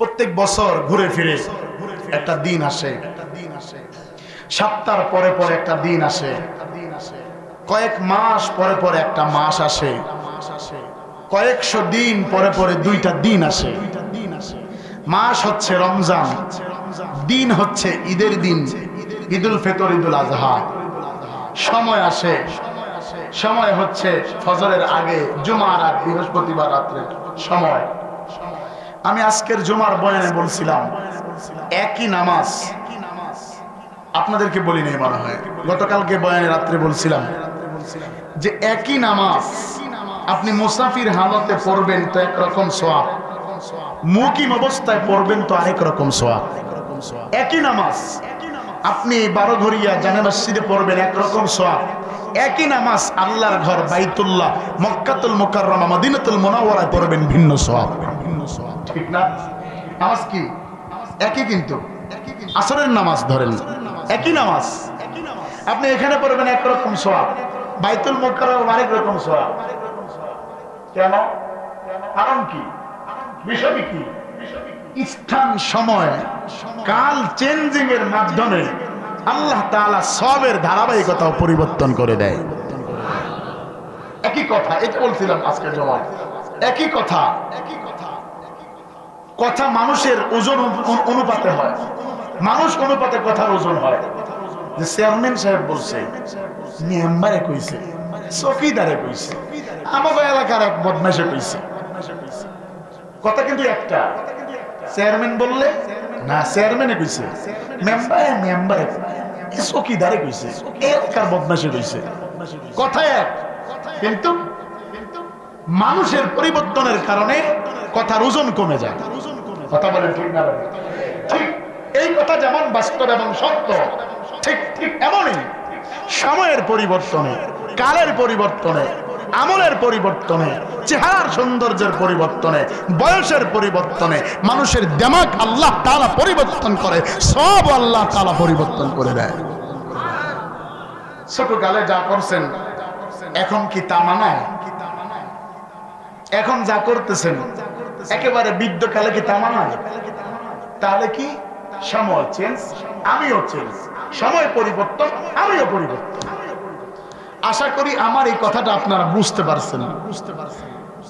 প্রত্যেক বছর ঘুরে ফিরে একটা দিন আসে, সপ্তাহ পরে পরে একটা দিন আসে, কয়েক মাস পরে পরে একটা মাস আসে, কয়েকশো দিন পরে পরে দুইটা দিন আসে। মাস হচ্ছে রমজান, দিন হচ্ছে ঈদের দিন, ঈদুল ফিতর, ঈদুল আজহা। সময় আসে, সময় হচ্ছে ফজরের আগে, জুমার আগ, বৃহস্পতিবার রাত্রে সময়। আমি আজকের জুমার বয়ানে বলছিলাম একই নামাজ, আপনাদেরকে বলি নাই মনে হয়, গতকালকে বয়ানে রাত্রে বলছিলাম যে একই নামাজ আপনি মুসাফির হালতে পড়বেন তো একরকম সওয়াব, মুকিম অবস্থায় পড়বেন তো আরেক রকম সওয়াব। একই নামাজ আপনি 12 ঘরিয়া জামে মসজিদে পড়বেন একরকম সওয়াব, একই নামাজ আল্লাহর ঘর বাইতুল্লাহ মক্কাতুল মুকাররমা মদিনাতুল মুনাওয়ারায় পড়বেন ভিন্ন সওয়াব। ঠিক না? নামাজ কি একই, কিন্তু আসরের নামাজ ধরেন একই নামাজ, আপনি এখানে পড়বেন একরকম সওয়াব, বাইতুল মুকাররমা আরেক রকম সওয়াব। কেন? কারণ কি? বিষয় কি? স্থান, সময়, কাল চেঞ্জিং এর মাধ্যমে আল্লাহ তাআলা সওয়াবের ধারাবাহিকতাও পরিবর্তন করে দেয়। একই কথা, এটা বলছিলাম আজকে জমা, একই কথা, কথা মানুষের ওজন অনুপাতে হয়, মানুষ অনুপাতে কথার ওজন হয়। যে চেয়ারম্যান সাহেব বলছে, মেম্বারে কইছে, চৌকিদারে কইছে, আমাদের এলাকার এক বদমাশে কইছে, কথা কিন্তু একটা। চেয়ারম্যান বললে না চেয়ারম্যানে কইছে, মেম্বারে মেম্বারে, চৌকিদারে কইছে, এলাকার বদমাশে কইছে, কথা এক, কিন্তু মানুষের পরিবর্তনের কারণে কথার ওজন কমে যায়। কথা বলেন ঠিক না? ঠিক এই কথা যেমন বাস্তব এবং সত্য, ঠিক ঠিক এমনই সময়ের পরিবর্তনে, কালের পরিবর্তনে, আমলের পরিবর্তনে, চেহারার সৌন্দর্যের পরিবর্তনে, বয়সের পরিবর্তনে মানুষের দিমাগ আল্লাহ তাআলা পরিবর্তন করে, সব আল্লাহ তাআলা পরিবর্তন করে দেয়। ছোট কালে যা করছেন এখন কি তা মানায়? এখন যা করতেছেন একেবারে বৃদ্ধকালে কি তা মানায়? তাহলে কি সময় চেঞ্জ, আমিও চেঞ্জ, সময় পরিবর্তন, আমিও পরিবর্তন। আশা করি আমার এই কথাটা আপনারা বুঝতে পারছেন,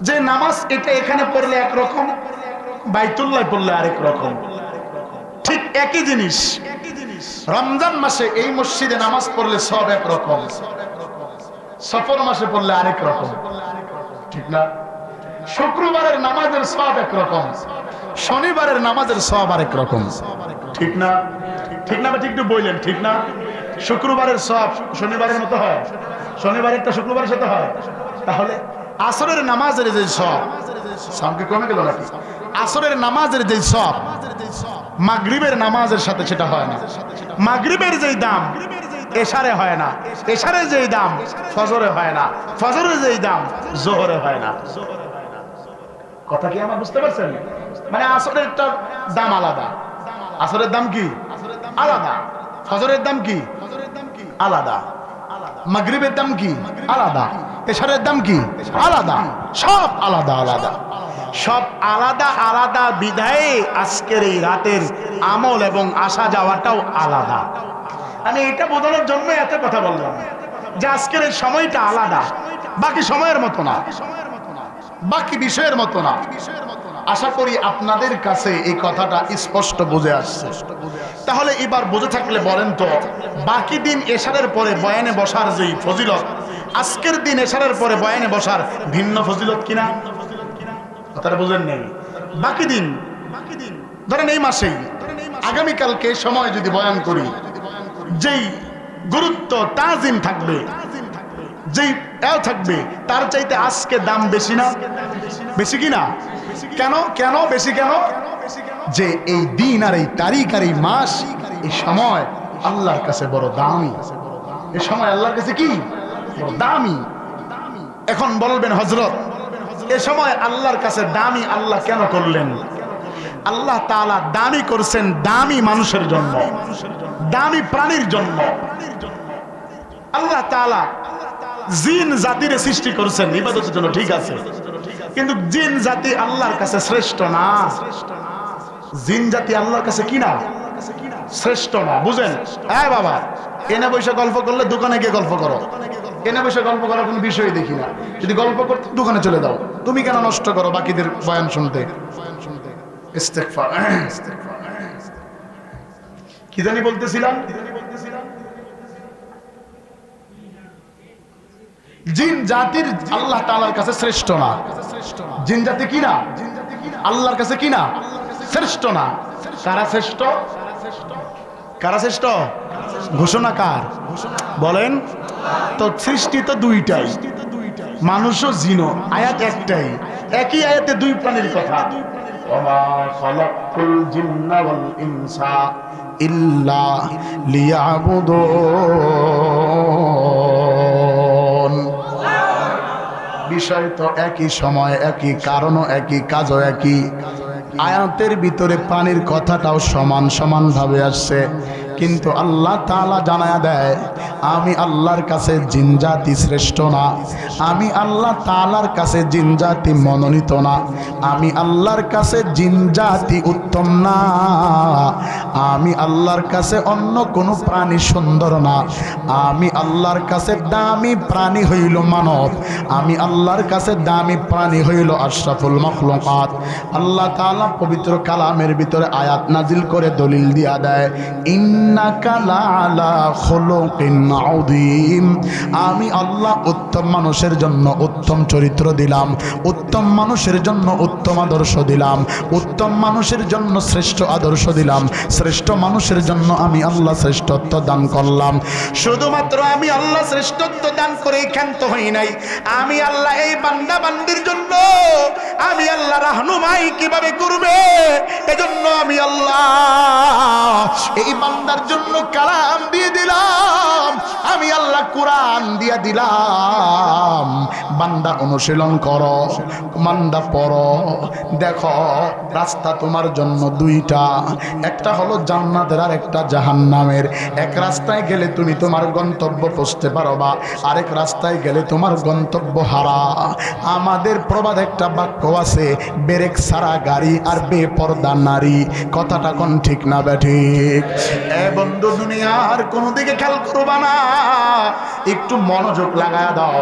যে নামাজ এটা এখানে পড়লে একরকম, বাইতুল্লাহ পড়লে আরেক রকম। ঠিক একই জিনিস রমজান মাসে এই মসজিদে নামাজ পড়লে সব একরকম, সফর মাসে পড়লে আরেক রকম। ঠিক না? শুক্রবারের নামাজের সব একরকম, শনিবারের নামাজের সব আরেক রকম। ঠিক না? ঠিক না? ঠিক একটু বললেন ঠিক না? শুক্রবারের সব শনিবারের মতো হয়, শনিবারেরটা শুক্রবারের সাথে হয়। তাহলে আসরের নামাজের যে সব, সামকে কমে গেল নাকি? আসরের নামাজের যে সব মাগরিবের নামাজের সাথে সেটা হয় না। মাগরিবের যেই দাম এশারে হয় না, এশারের যেই দাম ফজরে হয় না, ফজরের যেই দাম জোহরে হয় না। কথা কি আমার বুঝতে পারছেন? মানে আসরের দাম আলাদা, আসরের দাম কি আলাদা, ফজরের দাম কি আলাদা, মাগরিবের দাম কি আলাদা, এশারের দাম কি আলাদা, সব আলাদা আলাদা, সব আলাদা আলাদা বিধায় আজকের এই রাতের আমল এবং আসা যাওয়াটাও আলাদা। আমি এটা বোঝানোর জন্য এত কথা বললাম যে আজকের এই সময়টা আলাদা, বাকি সময়ের মতো না, বাকি বিষয়ের মতো না। আশা করি আপনাদের কাছে এই কথাটা স্পষ্ট বুঝে আসছে। তাহলে এবার বুঝে থাকলে বলেন তো, বাকি দিন এশারের পরে বয়ানে বসার যেই ফজিলত, আজকের দিন এশারের পরে বয়ানে বসার ভিন্ন ফজিলত কিনা? কথাটা বুঝেন নেই? বাকি দিন ধরেন এই মাসেই, আগামীকালকে সময় যদি বয়ান করি, যেই গুরুত্ব তাজিম থাকবে, যেই থাকবে, তার চাইতে আজকে দাম বেশি না? বেশি কিনা? কেন কেন বেশি? কেন? যে এই দিন আর এই তারিখ আর এই মাস, এই সময় আল্লাহর কাছে বড় দামি। এই সময় আল্লাহর কাছে কি বড় দামি। এখন বলবেন হযরত, এ সময় আল্লাহর কাছে দামি আল্লাহ কেন করলেন? আল্লাহ তাআলা দামি করছেন দামি মানুষের জন্য, দামি প্রাণীর জন্য। আল্লাহ তাআলা জিন জাতির সৃষ্টি করেছেন ইবাদতের জন্য, ঠিক আছে, কিন্তু জিন জাতি আল্লাহর কাছে শ্রেষ্ঠ না। জিন জাতি আল্লাহর কাছে কি না? শ্রেষ্ঠ না। বুঝেন? হ্যাঁ বাবা, এনে বসে গল্প করলে দোকানে গিয়ে গল্প করো। এনে বসে গল্প করার কোনো বিষয় দেখি না। যদি গল্প করতে দোকানে চলে যাও। তুমি কেন নষ্ট করো বাকিদের বয়ান শুনতে? ইস্তেগফার। কি জানি বলতেছিলাম? জিন জাতির আল্লাহ তাআলার কাছে শ্রেষ্ঠ না। জিন জাতি কি না? আল্লাহর কাছে কি না? শ্রেষ্ঠ না। কারা শ্রেষ্ঠ? কারা শ্রেষ্ঠ? ঘোষণা কার? বলেন তো। সৃষ্টি তো দুইটাই, মানুষ ও জিনও। আয়াত একটাই, একই আয়াতে দুই প্রাণীর কথা। ওমা খালাকুল জিন্না ওয়াল ইনসা ইল্লা লিয়াবুদুন। বিষয় তো একই, সময় একই, কারণও একই, কাজও একই। আয়াতের ভিতরে প্রাণীর কথাটাও সমান সমান ভাবে আসছে, কিন্তু আল্লাহ তাআলা জানায়া দেয় আমি আল্লাহর কাছে জিন জাতি শ্রেষ্ঠ না, আমি আল্লাহ তাআলার কাছে জিন জাতি মনোনীত না, আমি আল্লাহর কাছে জিন জাতি উত্তম না, আমি আল্লাহর কাছে অন্য কোনো প্রাণী সুন্দর না, আমি আল্লাহর কাছে দামি প্রাণী হইল মানব, আমি আল্লাহর কাছে দামি প্রাণী হইল আশরাফুল মাখলুকাত। আল্লাহ তাআলা পবিত্র কালামের ভিতরে আয়াত নাজিল করে দলিল দিয়া দেয়, ইন্নাকা লাআলা খুলুকিন আযীম। আমি আল্লাহ উত্তম মানুষের জন্য উত্তম চরিত্র দিলাম, উত্তম মানুষের জন্য উত্তম আদর্শ দিলাম, উত্তম মানুষের জন্য শ্রেষ্ঠ আদর্শ দিলাম, শ্রেষ্ঠ মানুষের জন্য আমি আল্লাহ শ্রেষ্ঠত্ব দান করলাম। শুধুমাত্র আমি আল্লাহ শ্রেষ্ঠত্ব দান করে ক্ষান্ত হই নাই, আমি আল্লাহ এই বান্দা বান্দির জন্য আমি আল্লাহ রাহনুমাই কিভাবে করবে এজন্য আমি আল্লাহ এই বান্দার জন্য কালাম দিয়ে দিলাম, আমি আল্লাহ কোরআন দিয়ে দিলাম। বান্দা অনুশীলন করো, বান্দা পড়ো, দেখো রাস্তা তোমার জন্য দুইটা, একটা হলো জান্নাতের আর একটা জাহান্নামের। এক রাস্তায় গেলে তুমি তোমার গন্তব্য পৌঁছতে পারবা, আরেক রাস্তায় গেলে তোমার গন্তব্য হারা। আমাদের প্রবাদ একটা বাক্য আছে, ব্রেক ছাড়া গাড়ি আর বেপরদা নারী। কথাটা কোন ঠিক না বেঠিক? এ বন্ধু, দুনিয়ার কোনো দিকে খেয়াল করবা না, একটু মনোযোগ লাগায় দাও।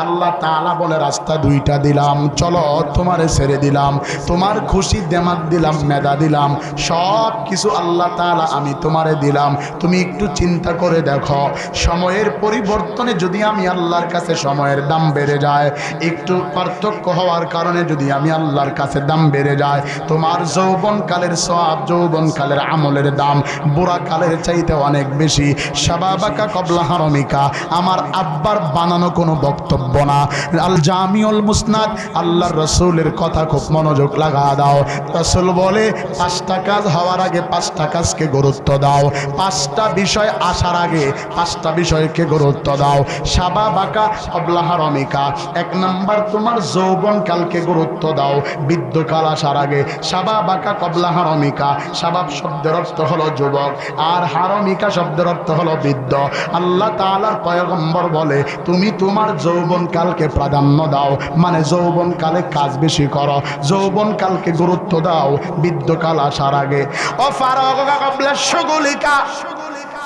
আল্লাহ তাআলা বলে রাস্তা দুইটা দিলাম, চলো তোমারে ছেড়ে দিলাম, তোমার খুশি দেমাগ দিলাম, মেধা দিলাম, সব কিছু আল্লাহ তাআলা আমি তোমারে দিলাম। তুমি একটু চিন্তা করে দেখো, সময়ের পরিবর্তনে যদি আমি আল্লাহর কাছে সময়ের দাম বেড়ে যায়, একটু পার্থক্য হওয়ার কারণে যদি আমি আল্লাহর কাছে দাম বেড়ে যায়, তোমার যৌবনকালের সওয়াব, যৌবনকালের আমলের দাম বুড়া কালের চাইতে অনেক বেশি। শাবাবাকা কবলা হারমিকা আমার আব্বার বানানো কোনো বক্তব্য না। আল জামিউল মুসনাদ, আল্লাহর রাসূলের কথা খুব মনোযোগ লাগা দাও। রাসূল বলে 5টা কাজ হওয়ার আগে 5টা কাজকে গুরুত্ব দাও, 5টা বিষয় আসার আগে 5টা বিষয়কে গুরুত্ব দাও। শাবাবাকা কবলা হারমিকা, 1 নাম্বার তোমার যৌবনকালকে গুরুত্ব দাও, বৃদ্ধকাল আসার আগে। শাবাবাকা কবলা হারমিকা, শাবাব শব্দের অর্থ হলো যুবক, আর হারমিকা শব্দের অর্থ হলো বৃদ্ধ। আল্লাহ তাআলার পয়গম্বর বলে তুমি তোমার যৌবনকালকে প্রাধান্য দাও, মানে যৌবনকালে কাজ বেশি করো, যৌবনকালকে গুরুত্ব দাও বৃদ্ধকাল আসার আগে। ও ফারাগা কবলা শুগুলিকা,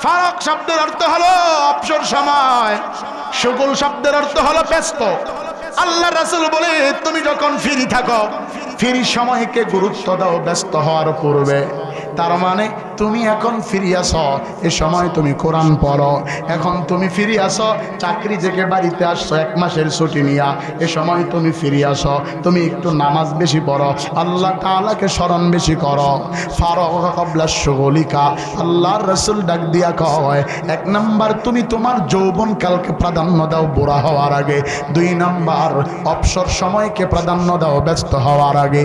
ফারাক শব্দের অর্থ হলো অবসর সময়, শুগুল শব্দের অর্থ হলো ব্যস্ত। আল্লাহ রাসূল বলে তুমি যখন ফ্রি থাকো, ফ্রি সময়কে গুরুত্ব দাও ব্যস্ত হওয়ার পূর্বে। তার মানে তুমি এখন ফিরে আসো, এ সময় তুমি কোরআন পড়ো। এখন তুমি ফিরে আসো, চাকরি থেকে বাড়িতে আসছো 1 মাসের ছুটি নিয়া, এ সময় তুমি ফিরে আসো, তুমি একটু নামাজ বেশি পড়ো, আল্লাহ তাআলাকে স্মরণ বেশি করো। ফারাগা কবলা শুগুলিকা, আল্লাহর রাসূল ডাক দিয়া কয় 1 নাম্বার তুমি তোমার যৌবনকালকে প্রাধান্য দাও বুড়া হওয়ার আগে, 2 নাম্বার অবসর সময়কে প্রাধান্য দাও ব্যস্ত হওয়ার আগে।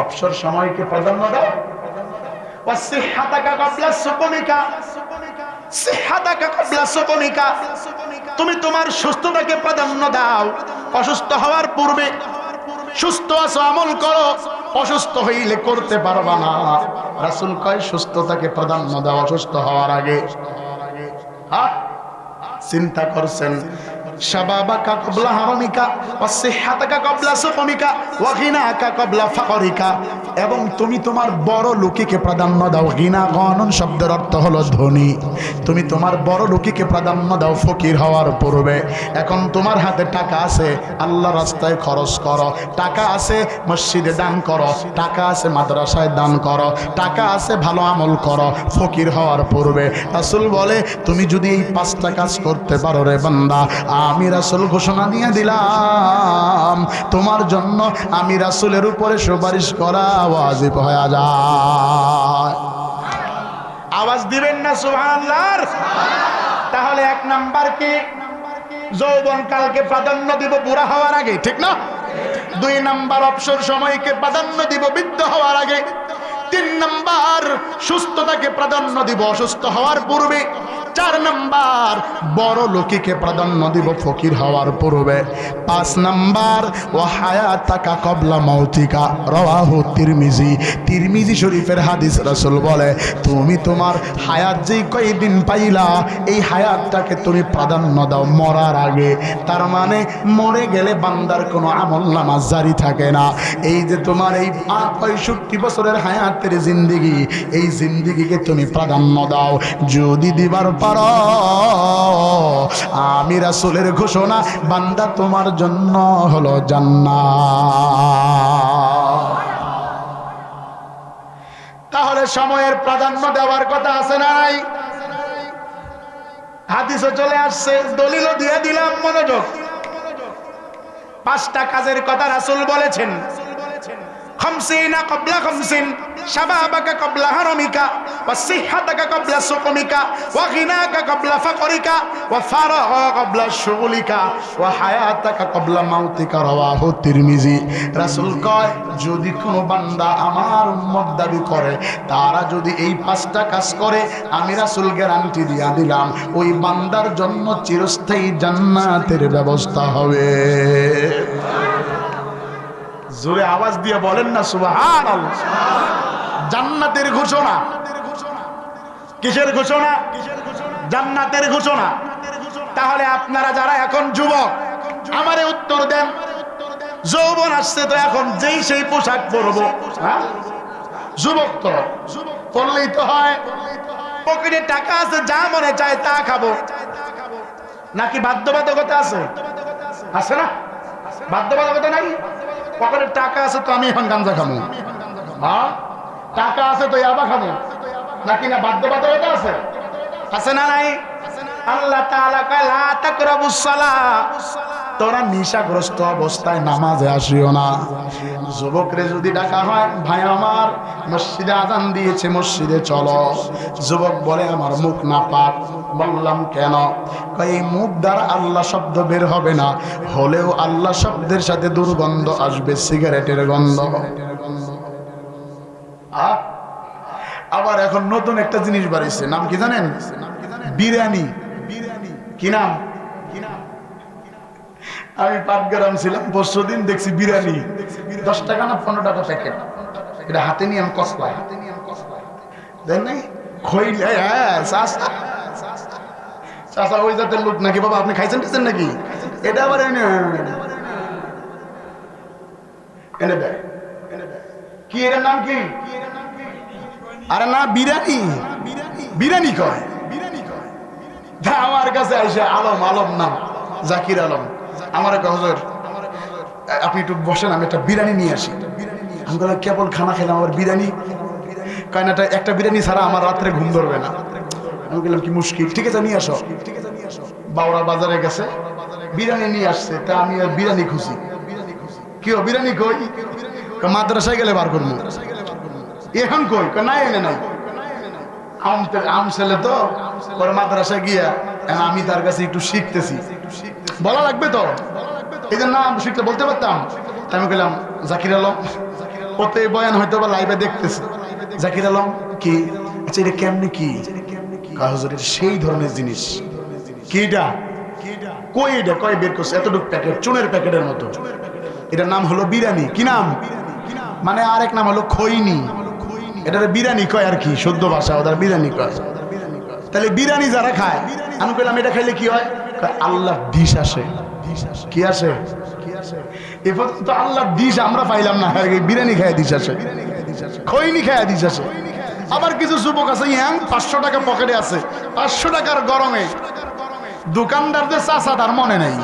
অবসর সময়কে প্রাধান্য দাও। ওয়াসিহহাতাকা ক্বাবলা সুকুমিকা, সিহহাতাকা ক্বাবলা সুকুমিকা, তুমি তোমার সুস্থতাকে প্রাধান্য দাও অসুস্থ হওয়ার পূর্বে। সুস্থ আছো আমল করো, অসুস্থ হইলে করতে পারবা না। রাসূল কয় সুস্থতাকে প্রাধান্য দাও অসুস্থ হওয়ার আগে। চিন্তা করছেন শাবাবাকা ক্বাবলা হারামিকা ওয়া সিহহাতাকা ক্বাবলা সুকমিকা ওয়া গিনাকা ক্বাবলা ফাকরিকা। এবং তুমি তোমার বড় লোককে প্রাধান্য দাও। গিনা গণন শব্দের অর্থ হলো ধনী। তুমি তোমার বড় লোককে প্রাধান্য দাও ফকির হওয়ার পূর্বে। এখন তোমার হাতে টাকা আছে, আল্লাহ রাস্তায় খরচ করো। টাকা আছে, মসজিদে দান করো। টাকা আছে, মাদ্রাসায় দান করো। টাকা আছে, ভালো আমল করো ফকির হওয়ার পূর্বে। রাসূল বলে তুমি যদি এই 5টা কাজ করতে পারো রে বান্দা, আমি রাসূল ঘোষণা দিয়ে দিলাম তোমার জন্য আমি রাসূলের উপরে সুপারিশ করা ওয়াজিব হয়ে যায়। আওয়াজ দিবেন না সুবহানাল্লাহ? তাহলে 1 নাম্বার কি? যৌবন কালকে প্রাধান্য দিব বুড়া হওয়ার আগে, ঠিক না? 2 নাম্বার অবসর সময়কে প্রাধান্য দিব বৃদ্ধ হওয়ার আগে। 3 নাম্বার সুস্থতাকে প্রাধান্য দিব অসুস্থ হওয়ার পূর্বে। 4 নাম্বার বড় লোককে প্রাধান্য দিব ফকির হওয়ার পূর্বে। 5 নাম্বার ওয়া হায়াতাকা ক্বাবলা মাউতিকা, রাওয়াহু তিরমিজি। তিরমিজি শরীফের হাদিস। রাসূল বলে তুমি তোমার হায়াত যেই কয়দিন পাইলা এই হায়াতটাকে তুমি প্রাধান্য দাও মরার আগে। তার মানে মরে গেলে বান্দার কোনো আমলনামা জারি থাকে না। এই যে তোমার এই 65 বছরের হায়াতের জিন্দেগি, এই জিন্দেগিকে তুমি প্রাধান্য দাও। যদি দিবার পারো, আমি রাসূলের ঘোষণা বান্দা তোমার জন্য হলো জান্নাত। তাহলে সময়ের প্রাধান্য দেওয়ার কথা আছে না নাই? হাদিসে চলে আসছে, দলিলও দিয়ে দিলাম, মনোযোগ। 5টা কাজের কথা রাসূল বলেছেন। 50 ক্বাবলা 50, শাবাবাকা ক্বাবলা হারামিকা ওয়া সিহহাতাকা ক্বাবলা সুকমিকা ওয়া গিনাকা ক্বাবলা ফাকরিকা ওয়া ফারাগা ক্বাবলা শুগলিকা ওয়া হায়াতাকা ক্বাবলা মাউতিকা, রাওয়াহু তিরমিজি। রাসূল কয় যদি কোনো বান্দা আমার উম্মত দাবি করে, তারা যদি এই 5টা কাজ করে, আমি রাসূল গ্যারান্টি দিয়া দিলাম ওই বান্দার জন্য চিরস্থায়ী জান্নাতের ব্যবস্থা হবে। জোরে আওয়াজ দিয়ে বলেন না সুবহানাল্লাহ। জান্নাতের ঘোষণা। কিসের ঘোষণা? জান্নাতের ঘোষণা। তাহলে আপনারা যারা এখন যুবক আমারে উত্তর দেন, যৌবন আসছে তো এখন যেই সেই পোশাক পরবো, হ্যাঁ? যুবক তো পরলেই তো হয়। পকেটে টাকা আছে, যা মনে চায় তা খাবো, নাকি বাধ্যবাধকতা আছে? আছে না? বাধ্যবাধকতা নাই? পকেটে টাকা আছে তো আমি এখন গাঞ্জা খাবো, হ্যাঁ? টাকা আছে তো ইয়াবা খাবো, নাকি না বাধ্যবাধকতা আছে? আছে না নাই? আল্লাহ তাআলা কয় লা তাকরাবুস সালাহ, তোরা নেশাগ্রস্ত অবস্থায় নামাজে আসিও না। যুবকরে যদি ডাকা হয়, ভাই আমার মসজিদে আযান দিয়েছে, মসজিদে চলো। যুবক বলে আমার মুখ না পাক। বললাম কেন? কয় এই মুখ দ্বারা আল্লাহ শব্দ বের হবে না, হলেও আল্লাহ শব্দের সাথে দুর্গন্ধ আসবে, সিগারেটের গন্ধ। আবার এখন নতুন একটা জিনিস বাড়িছে, নাম কি জানেন? বিরিয়ানি। কি নাম? আমি পাটগ্রাম ছিলাম, পরশুদিন দেখছি বিরিয়ানি 10 টাকা না 15 টাকা প্যাকেট। এটা হাতে নিয়ে আমি কসলাই দেন নাই খইলে। হ্যাঁ চাচা ওই জাতের লোক নাকি? বাবা আপনি খাইছেন টেছেন নাকি? এটা আবার এনে এনে দেয়। কি এটার নাম কি? আরে না, বিরিয়ানি। বিরিয়ানি কয়। আমার কাছে আইসা আলম, আলম নাম জাকির আলম, আমার হুজুর আপনি একটু বসেন, আমি একটা বিরিয়ানি নিয়ে আসি। আমি বললাম কেবল খানা খেলাম আবার বিরিয়ানি? কারণটা একটা বিরিয়ানি ছাড়া আমার রাত্রে ঘুম ধরবে না। আমি বললাম কি মুশকিল, ঠিক আছে নিয়ে আসো। বাউরা বাজারে গেছে, বিরিয়ানি নিয়ে আসছে। তা আমি বিরিয়ানি খুশি। কি বিরিয়ানি কই? মাদ্রাসায় গেলে বার করবো। এখন কই? নাই এনে নাই। আম ছেলে তো মাদ্রাসায় গিয়া আমি তার কাছে একটু শিখতেছি, বলা লাগবে তো, এই জন্য নাম শিখতে বলতে পারতাম। আমি বললাম জাকির আলম, ওতে বয়ান হয়তো বা লাইভে দেখতেছি। জাকির আলম কি? আচ্ছা এটা কেমনি? কি হুজুর সেই ধরনের জিনিস? কি এটা? কই এটা? কয় বের করছে এতটুকু প্যাকেট, চুনের প্যাকেটের মতো। এটার নাম হলো বিরিয়ানি। কি নাম? মানে আরেক নাম হলো খৈনি। এটা বিরিয়ানি কয় আর কি, শুদ্ধ ভাষা ওদের বিরিয়ানি কয়। তাহলে বিরিয়ানি যারা খায়, আমি বললাম এটা খাইলে কি হয়? আল্লাহ ডিশ আসে। কি আসে? এবার তো আল্লাহ ডিশ আমরা পাইলাম না, বিরিয়ানি খায় ডিশ আসে, খৈনি খায় ডিশ আসে। আবার কিছু যুবক আছে ইয়াং 500 টাকা পকেটে আছে, 500 টাকার গরমে দোকানদারদের চাচা তার মনে নেই,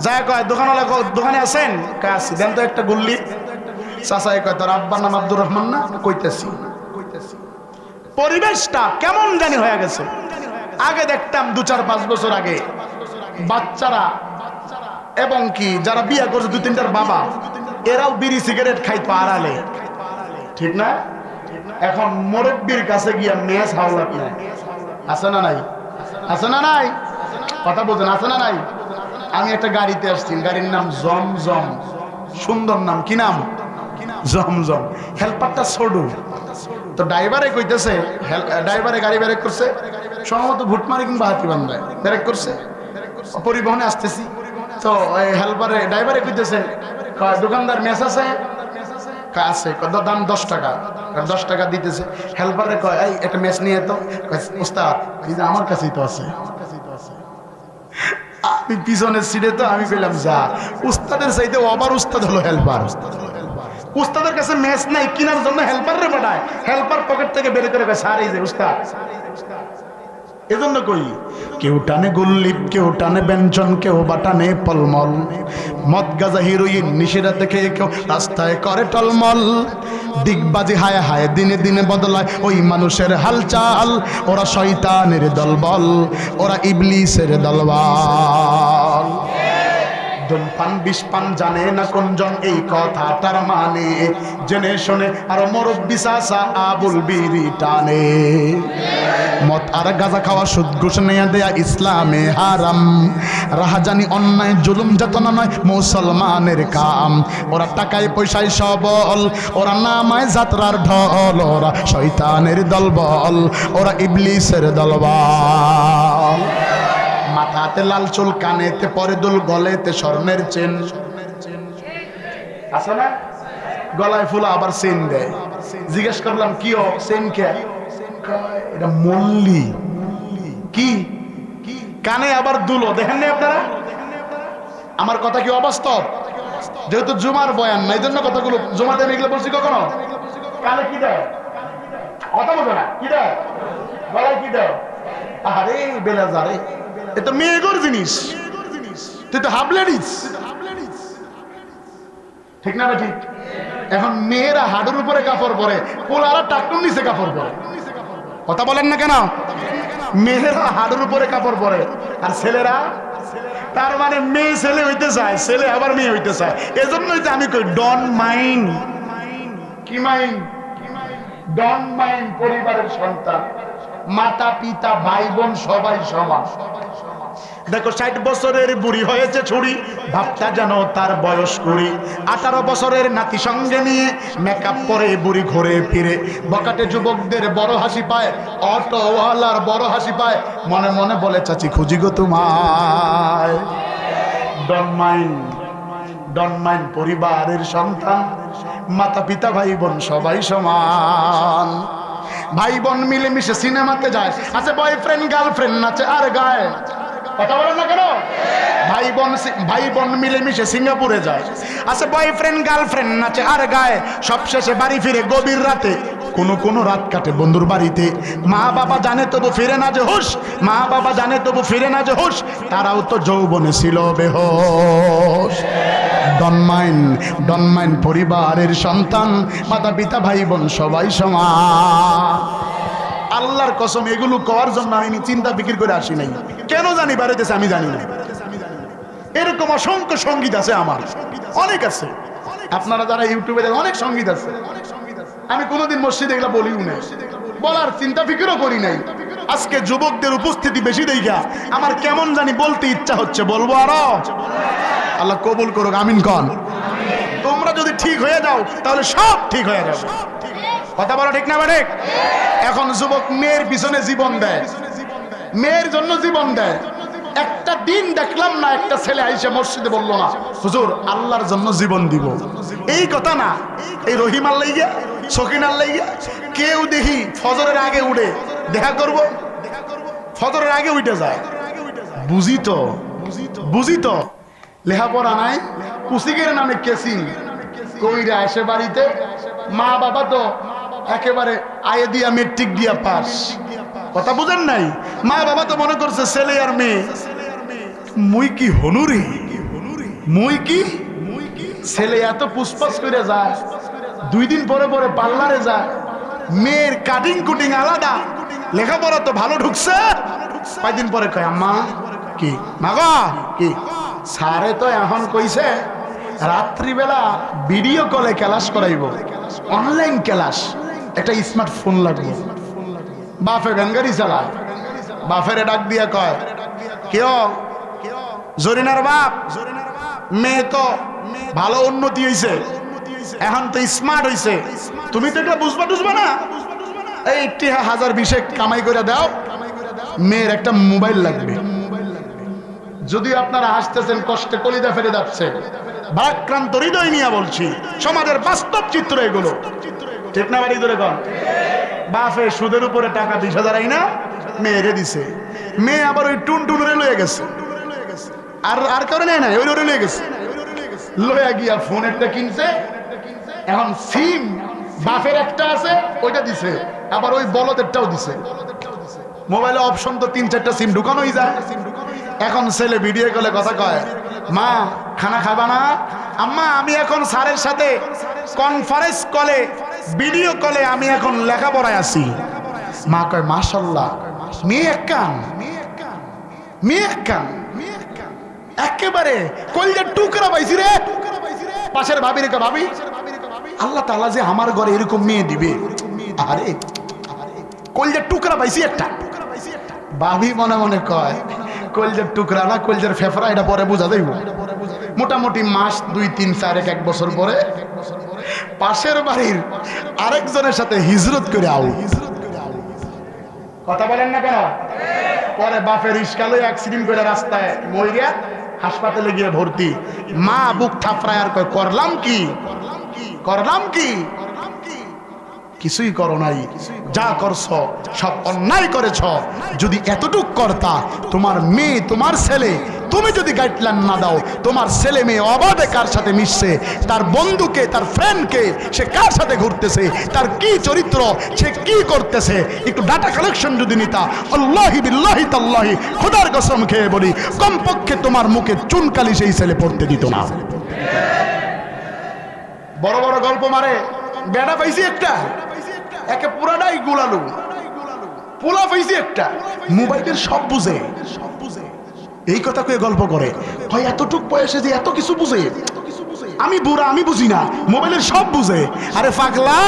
যায় কয় দোকানওয়ালা দোকানে আছেন, কাছে দেন তো একটা গুল্লি। চাচাই কয় তোর আব্বার নাম আব্দুর রহমান না? কইতেছি। পরিবেশটা কেমন জানি হয়ে গেছে। আগে দেখতাম 2-4-5 বছর আগে বাচ্চারা এবং কি যারা বিয়ে করছে 2-3টার বাবা, এরাও বিড়ি সিগারেট খাইতো আড়ালে, ঠিক না? এখন মুরব্বির কাছে গিয়া মেস হাওলাত নাই, আছে না নাই? আছে না নাই? কথা বলছেন, আছে না নাই? আমি একটা গাড়িতে আসছি, গাড়ির নাম জমজম, সুন্দর নাম। কি নাম? জমজম। হেল্পারটা ছোড়ু তো ড্রাইভারে কইতেছে, ড্রাইভারে গাড়ি ব্রেক করছে, সম্ভবত ভুটমারি কিংবা হাতিবান্ধায় ব্রেক করছে, পরিবহনে আসতেছি তো হেল্পারে ড্রাইভারে কইতেছে দোকানদার মেস আছে? আছে। দাম 10 টাকা। 10 টাকা দিতেছে। হেল্পারে কয় এই একটা মেস নিয়ে তো। উস্তাদ আমার কাছেই তো আছে। আমি পিছনের সিটে তো আমি পেলাম যা, উস্তাদের চাইতে আবার উস্তাদ হলো হেল্পার। উস্তাদের কাছে মেস নাই, কিনার জন্য হেল্পার রে পাঠায়, হেল্পার পকেট থেকে বের করে স্যার এই যে উস্তাদ। এজন্য কই কেউ টানে গুল্লিপ, কেউ টানে ব্যঞ্জন, কেউ বা টানে পলমল, মদ গাজা হিরোইন নিশিরা দেখে কেউ রাস্তায় করে টলমল। দিগবাজি হায় হায় দিনে দিনে বদলায় ওই মানুষের হালচাল। ওরা শয়তানের দলবল, ওরা ইবলিসের দলবল। ধূমপান বিষপান জানে না কোনজন, এই কথাটার মানে জেনে শুনে আর মুরব্বি চাচা আবুল বিড়ি টানে। মদ আর গাঁজা খাওয়া সুদ ঘুষ নিয়ে দেয়া ইসলামে হারাম। রাহাজানি অন্যায় জুলুম যাতনা নয় মুসলমানের কাম। ওরা টাকায় পয়সায় সবল, ওরা নামায় যাত্রার ঢল, ওরা শয়তানের দলবল, ওরা ইবলিসের দলবল। মাথাতে লাল চুল, কানেতে পরে দুল, গলেতে স্বর্ণের চেন, আছে না? গলায় ফুল আবার চেন দেয়। জিজ্ঞেস করলাম কি ও চেন কে? এটা মল্লি। কি কানে আবার দুলো, দেখেন না আপনারা? আমার কথা কি অবাস্তব? যেহেতু জুমার বয়ান না, এই জন্য কথাগুলো জুমাতে আমি এগুলো বলছি। কখনো কানে কি দেয়? কথা বলবে না, কি দেয়? গলায় কি দেয়? আরে বেলাজারে, এটা মেয়েগর জিনিস, তুই তো হাফ লেডিস, ঠিক না? ঠিক। এখন মেয়েরা হাডুর উপরে কাপড় পরে, পোলারা টাকুর নিচে কাপড় পরে। কথা বলেন না কেন? মেয়েরা হাডুর উপরে কাপড় পরে আর ছেলেরা, তার মানে মেয়ে ছেলে হইতে চায়, ছেলে আবার মেয়ে হইতে চায়। এজন্যই তো আমি কই ডন মাইন্ড। কি মাইন্ড? ডন মাইন্ড। পরিবারের সন্তান, মাতা পিতা ভাই বোন সবাই সমান। দেখো 60 বছরের বুড়ি হয়েছে ছুরি, ভাবটা যেন তার বয়স 20। 18 বছরের নাতি সঙ্গে নিয়ে মেকআপ পরে বুড়ি ঘুরে ফিরে। বকাটে যুবকদের বড় হাসি পায়, অটোওয়ালার বড় হাসি পায়, মনে মনে বলে চাচি খুঁজি গো তোমায়। ডন মাইন্ড, ডন মাইন্ড। পরিবারের সন্তান, মাতা পিতা ভাই বোন সবাই সমান। ভাই বোন মিলেমিশে সিনেমাতে যায়, আছে বয়ফ্রেন্ড গার্লফ্রেন্ড নাচে আর গায়। কথা বলেন না কেন? ভাই বোন মিলেমিশে সিঙ্গাপুরে যায়, আছে বয়ফ্রেন্ড গার্লফ্রেন্ড নাচে আর গায়। সবশেষে বাড়ি ফিরে গভীর রাতে, কোন রাত কাটে বন্ধুর বাড়িতে। মা বাবা জানে তবু ফিরে না যে হুশ, মা বাবা জানে তবু ফিরে না যে হুশ, তারাও তো যৌবনে ছিল বেহোশ। ডন মাইন্ড। পরিবারের সন্তান, মাতা পিতা ভাই বোন সবাই সমান। আল্লাহর কসম, এগুলো করার জন্য আমি চিন্তা ফিকির করে আসি নাই। কেন জানি বাড়িতেছে আমি জানি না। এরকম অসংখ্য সঙ্গীত আছে আমার, অনেক আছে। আপনারা যারা ইউটিউবে দেখেন অনেক সঙ্গীত আছে। আমি কোনোদিন মসজিদে এগুলো বলিও না, বলার চিন্তা ফিকিরও করি নাই। আজকে যুবকদের উপস্থিতি বেশি দেখা আমার কেমন জানি বলতে ইচ্ছা হচ্ছে, বলবো আরো। আল্লাহ কবুল করুক, আমিন কন। তোমরা যদি ঠিক হয়ে যাও তাহলে সব ঠিক হয়ে যাবে। কথা বলো ঠিক না? ঠিক। এখন যুবক মেয়ের পিছনে জীবন দেয়, মেয়ের জন্য জীবন দেয়। একটা দিন দেখলাম না একটা ছেলে আইসা মসজিদে বললো না হুজুর আল্লাহর জন্য জীবন দিব। এই কথা না, এই রহিম আল্লাহ গিয়া, সকিন আল্লাহ গিয়া, কেউ দেখি ফজরের আগে উঠে দেখা করব, ফজরের আগে উঠে যায়, বুঝি তো লেখাপড়া নাই, কুসিকের নামে কেসিং কইরা আসে বাড়িতে। মা বাবা তো একেবারে আয়ে দিয়া মেট্রিক দিয়া পাস, কথা বুঝেন নাই? মা বাবা তো মনে করছে ছেলে আর মেয়ে, মুই কি হনুরি, মুই কি ছেলে এত পুষ্পাস করে যায়, 2 দিন পরে পরে পার্লারে যায়, মেয়ের কাটিং কুটিং আলাদা, লেখাপড়া তো ভালো ঢুকছে। 5 দিন পরে কয় আম্মা কি মাগা কি স্যারে তো এখন কইছে রাত্রিবেলা ভিডিও কলে ক্লাস করাইব, অনলাইন ক্লাস, একটা স্মার্টফোন লাগবে। বাপে ভ্যানগাড়ি চালায়, বাপের ডাক দিয়া কয় কেউ জরিনার বাপ, মেয়ে তো ভালো উন্নতি হয়েছে, এখন তো স্মার্ট হয়েছে, তুমি তো এটা বুঝবা না, এই 1020 কামাই করে দাও, মেয়ের একটা মোবাইল লাগবে। যদিও আপনারা হাসতেছেন, কষ্টে কলিজা ফেলে যাচ্ছে, ভারাক্রান্ত হৃদয় নিয়ে বলছি, সমাজের বাস্তব চিত্র এগুলো, ঠিক না? বাড়ি ধরে কন বাপে সুদের উপরে টাকা 20,000 আইনা মেয়েরে দিছে, মেয়ে আবার ওই টুনটুনরে লয়ে গেছে, আর কারণে নেয় না, ওই লয়ে গেছে, লয়া গিয়া ফোন একটা কিনছে, এখন সিম বাপের একটা আছে ওইটা দিছে, আবার ওই বলদেরটাও দিছে। মোবাইলে অপশন তো 3-4টা সিম ঢুকানোই যায়। এখন ছেলে ভিডিও কলে কথা কয়, মা খানা খাবা না? আম্মা আমি এখন স্যারের সাথে কনফারেন্স কলে ভিডিও কলে আমি এখন লেখাপড়ায় আছি। মা কয় মাশাআল্লাহ, মেয়ে একখান একেবারে কলজার টুকরা পাইছি রে। পাশের ভাবি রেখা, ভাবি আল্লাহ তাআলা যে আমার ঘরে এরকম মেয়ে দিবে, আরে কলজার টুকরা পাইছি একটা। ভাবি মনে মনে কয় কলজার টুকরা না কলজার ফেফড়া, এটা পরে বোঝা যাইব। মোটামুটি মাস 2-3-4 1 বছর পরে পাশের বাড়ির আরেকজনের সাথে হিজরত করে আউ, কথা বলেন না কেন? পরে বাপের রিস্কা লয়ে অ্যাক্সিডেন্ট করে রাস্তায় মইরা হাসপাতালে গিয়ে ভর্তি। মা বুক থাপড়ায় আর কয় করলাম কি? কিছুই করো নাই, যা করছ সব অন্যায় করেছ। যদি এতটুক করতা, তোমার মেয়ে তোমার ছেলে তুমি যদি গাইডলাইন না দাও, তোমার ছেলে মেয়ে অবাধে কার সাথে মিশছে, তার বন্ধুকে, তার ফ্রেন্ডকে, সে কার সাথে ঘুরতেছে, তার কি চরিত্র, সে কি করতেছে, একটু ডাটা কালেকশন যদি নিতা, আল্লাহি বিল্লাহি তাল্লাহি খোদার কসম খেয়ে বলি, কমপক্ষে তোমার মুখে চুনকালি সেই ছেলে পড়তে দিত না। বড় বড় গল্প মারে, বেড়া পাইছি একটা, একে পুরাটাই গুলালু, পোলা পাইছি একটা, মোবাইলের সব বুঝে, এই কথা কয়ে গল্প করে, হয় এতটুক বয়সে যে এত কিছু বুঝে। আমি বুড়া, আমি বুঝি না, মোবাইলের সব বুঝে। আরে পাগলা,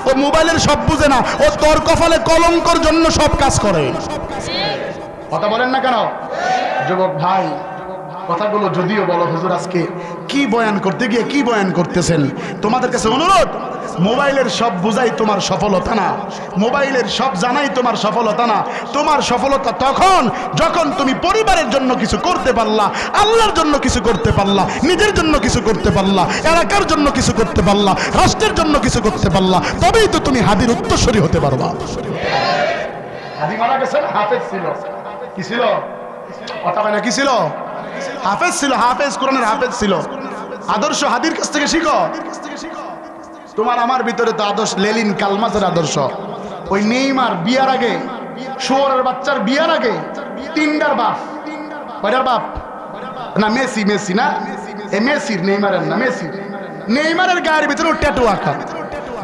ও মোবাইলের সব বুঝে না, ও তোর কপালে কলঙ্কর জন্য সব কাজ করে। কথা বলেন না কেন? যুবক ভাই, কথাগুলো যদিও বলো হুজুর আজকে কি বয়ান করতে গিয়ে কি বয়ান করতেছেন, তোমাদের কাছে অনুরোধ, মোবাইলের সব বুঝাই তোমার সফলতা না, মোবাইলের সব জানাই তোমার সফলতা না। তোমার সফলতা তখন যখন তুমি পরিবারের জন্য কিছু করতে পারলা, আল্লাহর জন্য কিছু করতে পারলা, নিজের জন্য কিছু করতে পারলা, এলাকার জন্য কিছু করতে পারলা, রাষ্ট্রের জন্য কিছু করতে পারলা, তবেই তো তুমি হাদির উত্তরসূরি হতে পারবা। হাদি মারা গেছে, হাফেজ ছিল, কি ছিল? কথা বলে না, কি ছিল? হাফেজ ছিল, হাফেজ, কোরআনের হাফেজ ছিল। আদর্শ হাদির কাছ থেকে শিখো। তোমার আমার ভিতরে তো আদর্শ লেলিন কালমাসের আদর্শ। ওই নেইমার বিয়ার আগে, শুয়োরের বাচ্চার বিয়ার আগে 3টার বাপ, কয়টার বাপ? না মেসি না, মেসির, নেইমারের না, মেসির। নেইমারের গায়ের ভিতরে ট্যাটু আঁকা।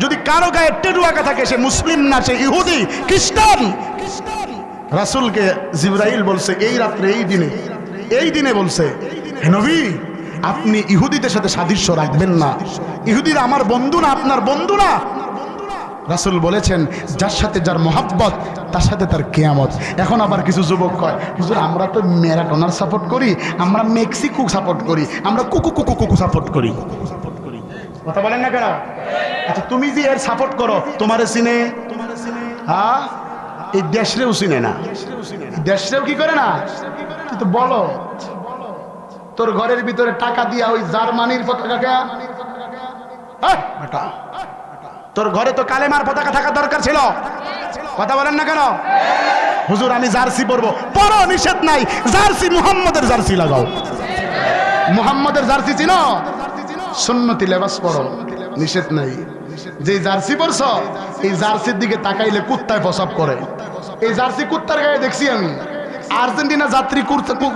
যদি কারো গায়ে ট্যাটু আঁকা থাকে, সে মুসলিম না, সে ইহুদি, খ্রিস্টান। রাসূলকে জিবরাইল বলছে এই রাত্রে, এই দিনে বলছে, হে নবী, আপনি ইহুদিদের সাথে সাদৃশ্য রাখবেন না, ইহুদিরা আমার বন্ধু না, আপনার বন্ধু না। রাসূল বলেছেন, যার সাথে যার মহাব্বত, তার সাথে তার কিয়ামত। এখন আবার কিছু যুবক কয়, হুজুর আমরা তো ম্যারাডোনার সাপোর্ট করি, আমরা মেক্সিকো সাপোর্ট করি, আমরা কুকু সাপোর্ট করি। কথা বলেন না কেন? আচ্ছা তুমি যে এর সাপোর্ট করো, তোমারে চিনে? হ্যাঁ, এই দেশরেও চিনে না, দেশরেও কি করে না? কিন্তু বলো, তোর ঘরের ভিতরে টাকা দিয়া ওই জার্মানির পতাকা, তোর ঘরে তো কালেমার পতাকা থাকা দরকার ছিল। কথা বলেন না কেন? হুজুর আমি জার্সি পরবো, পরো, নিষেধ নাই। জার্সি মুহাম্মাদের জার্সি লাগাও। মুহাম্মাদের জার্সি চিনো? সুন্নতি লেবাস পরো, নিষেধ নাই। যে জার্সি পরছ এই জার্সির দিকে তাকাইলে কুত্তায় প্রসাব করে। এই জার্সি কুত্তার গায়ে দেখছি আমি, আর্জেন্টিনা যাত্রী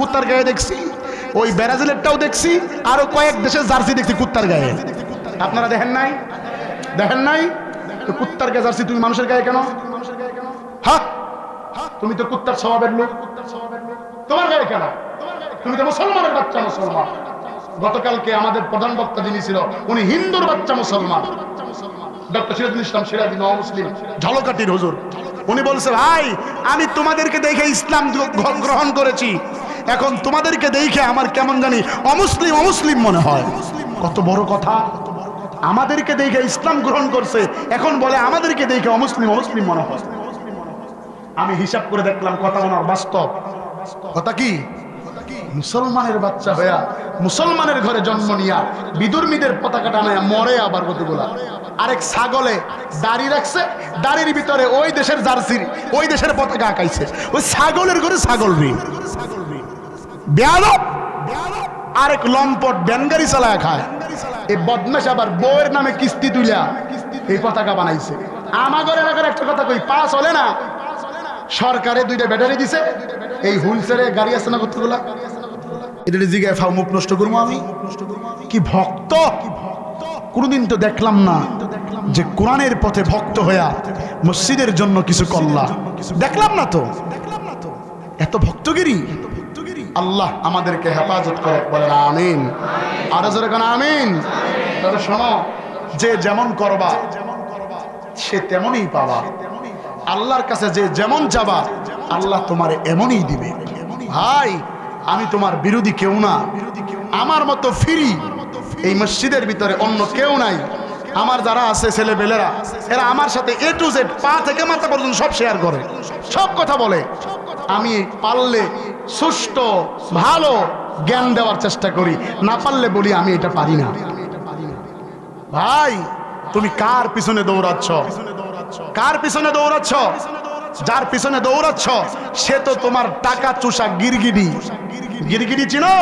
কুত্তার গায়ে দেখছি, ওই ব্রাজিলেরটাও দেখছি, আরো কয়েক দেশের জার্সি দেখছি কুত্তার গায়ে। আপনারা দেখেন নাই? দেখেন নাই? তো কুত্তার গায়ে জার্সি তুমি মানুষের গায়ে কেন? হ্যাঁ, তুমি তো কুত্তার স্বভাবের লোক, তোমার গায়ে কেন? তুমি তো মুসলমানের বাচ্চা মুসলমান। গতকালকে আমাদের প্রধান বক্তা যিনি ছিল উনি হিন্দুর বাচ্চা মুসলমান, ডক্টর সিরাজুল ইসলাম সিরাজি, মুসলিম ঝালকাঠির হুজুর। উনি বলছে ভাই আমি তোমাদেরকে দেখে ইসলাম গ্রহণ করেছি, এখন তোমাদেরকে দেখে আমার কেমন জানি অমুসলিম অমুসলিম মনে হয়। কত বড় কথা! আমাদেরকে দেখে ইসলাম গ্রহণ করছে, এখন বলে আমাদেরকে দেখে অমুসলিম অমুসলিম মনে হয়। আমি হিসাব করে দেখলাম কথা ওনার বাস্তব কথা। কি মুসলমানের বাচ্চা হইয়া মুসলমানের ঘরে জন্ম নিয়া বিদুর্মীদের পতাকা টানায়া মরে আবার কতগুলা। আরেক ছাগলে দাড়ি রাখছে, দাড়ির ভিতরে ওই দেশের জার্সির ওই দেশের পতাকা আঁকাইছে। ওই ছাগলের ঘরে ছাগল রি বেয়াদব। আরেক লম্পট ব্যানগাড়ি চালায় খায়। এই বদমাশ আবার বউয়ের নামে কিস্তি তুইলা এই পতাকা বানাইছে। আমার ঘরে একটা কথা কই, পাস হলে না সরকারে 2টা ব্যাটারি দিছে, এই হুইলচেয়ারে গাড়ি আছে না কতগুলা, এটা জিগায় ফাও মুখ নষ্ট করবো আমি। কি ভক্ত! কোনদিন তো দেখলাম না যে কোরআনের পথে ভক্ত হইয়া মসজিদের জন্য কিছু করলা, দেখলাম না তো। এত ভক্তগিরি! আল্লাহ আমাদেরকে হেফাজত করে, বলেন আমিন। আরো জোরে কেন আমিন। তবে শোনো, যে যেমন করবা সে তেমনই পাবা। আল্লাহর কাছে যে যেমন যাবা আল্লাহ তোমার এমনই দিবে। ভাই আমি তোমার বিরোধী কেউ না, আমার মতো ফ্রি এই মসজিদের ভিতরে অন্য কেউ নাই। আমার যারা আছে ছেলেবেলেরা, এরা আমার সাথে A to Z পা থেকে মাথা পর্যন্ত সব শেয়ার করে, সব কথা বলে। আমি পারলে সুষ্ঠু ভালো জ্ঞান দেওয়ার চেষ্টা করি, না পারলে বলি আমি এটা পারি না। ভাই তুমি কার পিছনে দৌড়াচ্ছ? কার পিছনে দৌড়াচ্ছ? যার পিছনে দৌড়াচ্ছ সে তো তোমার টাকা চুষা গিরগিটি। গিরগিটি চিনো?